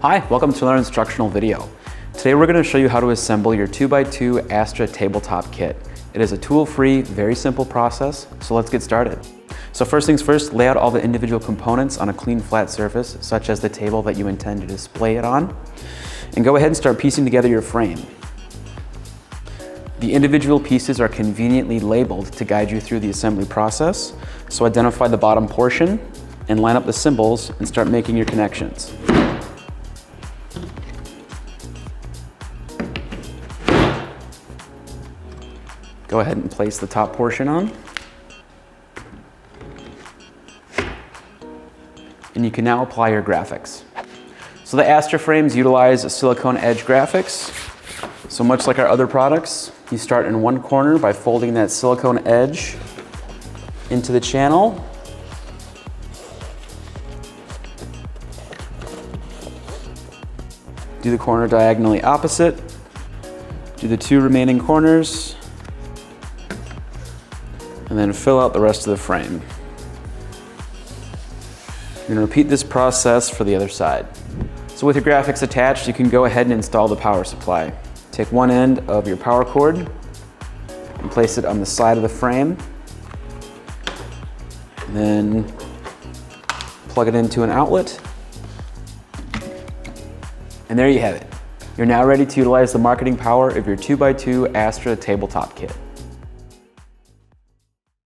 Hi, welcome to our instructional video. Today we're going to show you how to assemble your 2x2 Astra Tabletop Kit. It is a tool-free, very simple process, so let's get started. So first things first, lay out all the individual components on a clean flat surface, such as the table that you intend to display it on, and go ahead and start piecing together your frame. The individual pieces are conveniently labeled to guide you through the assembly process, so identify the bottom portion and line up the symbols and start making your connections. Go ahead and place the top portion on. And you can now apply your graphics. So the Astra frames utilize silicone edge graphics. So much like our other products, you start in one corner by folding that silicone edge into the channel. Do the corner diagonally opposite. Do the two remaining corners. And then fill out the rest of the frame. You're going to repeat this process for the other side. So with your graphics attached, you can go ahead and install the power supply. Take one end of your power cord and place it on the side of the frame. And then plug it into an outlet. And there you have it. You're now ready to utilize the marketing power of your 2x2 Astra Tabletop Kit.